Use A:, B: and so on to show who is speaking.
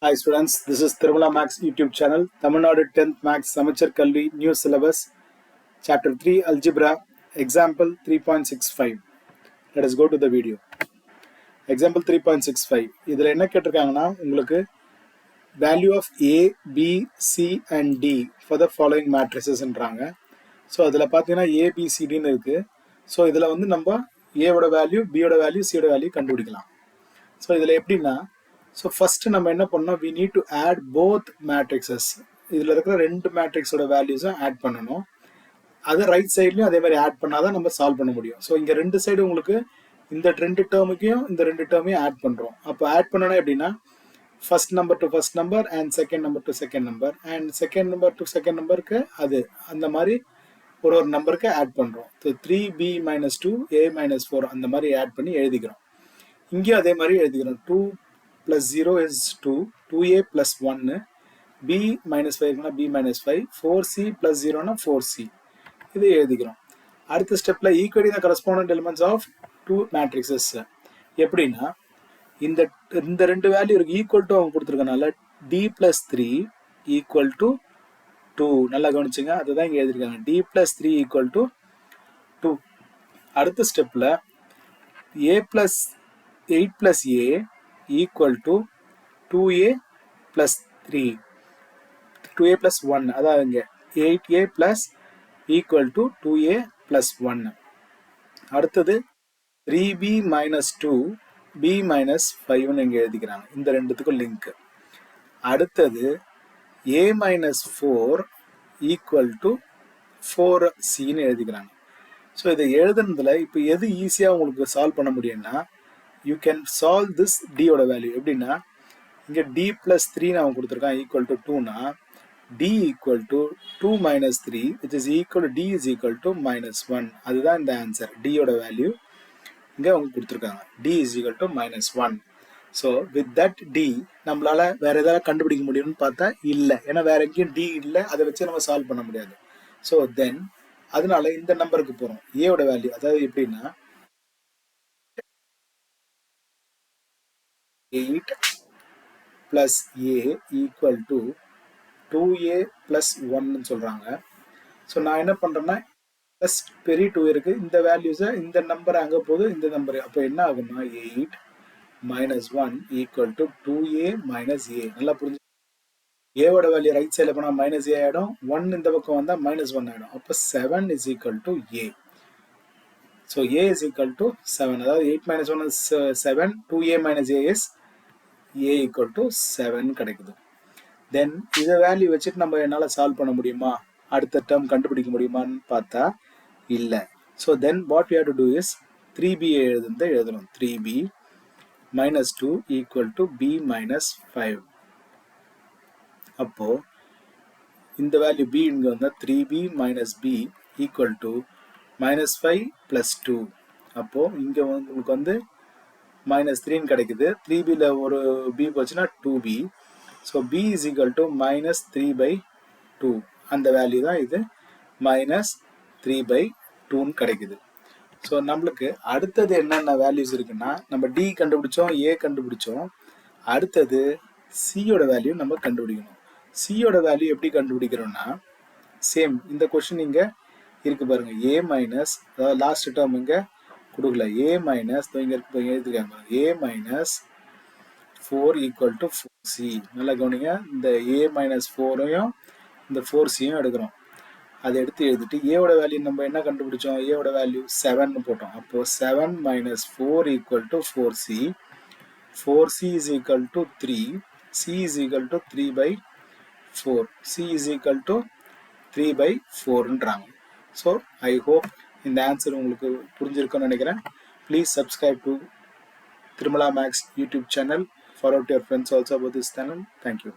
A: Hi students, this is Tirumala Max YouTube channel. Tamilnadu 10th Max samacheerkalvi new syllabus, chapter 3 Algebra, example 3.65. Let us go to the video. Example 3.65. இதில் என்ன கேட்டிருக்காங்கன்னா உங்களுக்கு value of A, B, C and D for the following matrices ன்றாங்க. So அதில் பார்த்தீங்கன்னா A, B, C, Dன்னு இருக்கு. So இதில் வந்து நம்ம A ஓட வேல்யூ, B ஓட வேல்யூ, C ஓட வேல்யூ கண்டுபிடிக்கலாம். ஸோ இதில் எப்படின்னா ஸோ ஃபஸ்ட்டு நம்ம என்ன பண்ணோம் we need to add both matrices. இதில் இருக்கிற ரெண்டு மேட்ரிக்ஸோட வேல்யூஸும் ஆட் பண்ணணும். அதை ரைட் சைட்லையும் அதே மாதிரி ஆட் பண்ணாதான் நம்ம சால்வ் பண்ண முடியும். ஸோ இங்கே ரெண்டு சைடு உங்களுக்கு இந்த ரெண்டு டேர்முக்கையும் இந்த ரெண்டு டேர்மையும் ஆட் பண்ணுறோம். அப்போ ஆட் பண்ணணும் எப்படின்னா first number to first number and second number to second number and second number to second நம்பருக்கு அது அந்த மாதிரி ஒரு நம்பருக்கு ஆட் பண்ணுறோம். ஸோ 3b - 2 a - 4 அந்த மாதிரி ஆட் பண்ணி எழுதிக்கிறோம். இங்கேயும் அதே மாதிரி எழுதிக்கிறோம். 2 + 0 is 2, 2a + 1, b - 5 b - 5, 4c + 0 4c. இது எழுதிக்கிறோம். அடுத்த ஸ்டெப்ல equally the corresponding elements of two matrices. எப்படின்னா இந்த ரெண்டு வேல்யூ இருக்கு ஈக்குவல் டு அவங்க கொடுத்துருக்கனால d + 3 ஈக்குவல் டு 2. நல்லா கவனிச்சுங்க, அதுதான் இங்கே எழுதிருக்காங்க. d + 3 equal to 2. அடுத்த ஸ்டெப்ல a + 8 + a equal to 2a + 3, 2a + 1. அதாவது இங்கே 8a + ஈக்குவல் டு 2a + 1. அடுத்தது 3b - 2 b - 5ன்னு இங்கே எழுதிக்கிறாங்க. இந்த ரெண்டுத்துக்கும் லிங்க். அடுத்தது a - 4 ஈக்குவல் டு 4cன்னு எழுதிக்கிறாங்க. ஸோ இதை எழுதுனதுல இப்போ எது ஈஸியாக உங்களுக்கு சால்வ் பண்ண முடியும்னா யூ கேன் சால்வ் திஸ் டியோட வேல்யூ. எப்படின்னா இங்கே d + 3 நான் கொடுத்துருக்கேன் ஈக்குவல் டு 2னா d equal to 2 - 3 which is equal to d is equal to -1. அதுதான் இந்த ஆன்சர். டியோட வேல்யூ இங்கே அவங்க கொடுத்துருக்காங்க. d is equal to -1. So with that d நம்மளால வேற ஏதாவது கண்டுபிடிக்க முடியும்னு பார்த்தா இல்லை, ஏன்னா வேற எங்கேயும் d இல்லை, அதை வச்சு நம்ம சால்வ் பண்ண முடியாது. ஸோ தென் அதனால இந்த நம்பருக்கு போகிறோம். ஏவோட வேல்யூ அதாவது எப்படின்னா 8 + a ஈக்குவல் டு 2a + 1ன்னு சொல்கிறாங்க. ஸோ நான் என்ன பண்ணுறேன்னா ப்ளஸ் பெரிய 2 இருக்குது, இந்த வேல்யூஸை இந்த நம்பரை அங்கே போகுது, இந்த நம்பரு. அப்போ என்ன ஆகும்னா 8 - 1 ஈக்குவல் டு 2a - a. நல்லா புரிஞ்சு, ஏவோட வேல்யூ ரைட் சைடில் போனால் -a ஆகிடும், 1 இந்த பக்கம் வந்தால் -1 ஆகிடும். அப்போ 7 is equal to a. So a is equal to 7. அதாவது 8 - 1 is 7, 2a - a is a equal to 7 கிடைக்குது. தென் இதை வேல்யூ வச்சுட்டு நம்ம என்னால் சால்வ் பண்ண முடியுமா, அடுத்த டேர்ம் கண்டுபிடிக்க முடியுமான்னு பார்த்தா இல்லை. So then what you have to do is 3b எழுதணும். 3b - 2 equal to b - 5. அப்போ இந்த வேல்யூ b இங்கே வந்தால் 3b - b ஈக்குவல் டு -5 + 2. அப்போ இங்கே உங்களுக்கு வந்து -3ன்னு கிடைக்குது. 3bல ஒரு b போச்சுன்னா 2b. So b is equal to -3/2. அந்த வேல்யூ தான் இது -3/2ன்னு கிடைக்குது. ஸோ நம்மளுக்கு அடுத்தது என்னென்ன வேல்யூஸ் இருக்குன்னா நம்ம d கண்டுபிடிச்சோம், a கண்டுபிடிச்சோம். அடுத்தது சியோட வேல்யூ நம்ம கண்டுபிடிக்கணும். சியோட வேல்யூ எப்படி கண்டுபிடிக்கிறோம்னா சேம் இந்த கொஸ்டின் இங்கே இருக்கு பாருங்க. a மைனஸ், அதாவது லாஸ்ட் டேர்ம் இங்கே கொடுக்கல, a மைனஸ் இங்கே எழுதிருக்காங்க a - 4 ஈக்குவல் டு 4c. நல்லா கவனிங்க, இந்த a - 4ஐயும் இந்த 4cயும் எடுக்கிறோம். அதை எடுத்து எழுதிட்டு ஏவோட வேல்யூ நம்ம என்ன கண்டுபிடிச்சோம், ஏவோட வேல்யூ 7ன்னு போட்டோம். அப்போ 7 - 4 equal to 4c, 4c is equal to 3, c is equal to 3/4, c is equal to 3/4ன்றாங்க. ஸோ ஐ ஹோப் இந்த ஆன்சர் உங்களுக்கு புரிஞ்சிருக்குன்னு நினைக்கிறேன். Please subscribe to Tirumala Max YouTube channel. Forward to your friends also about this channel. Thank you.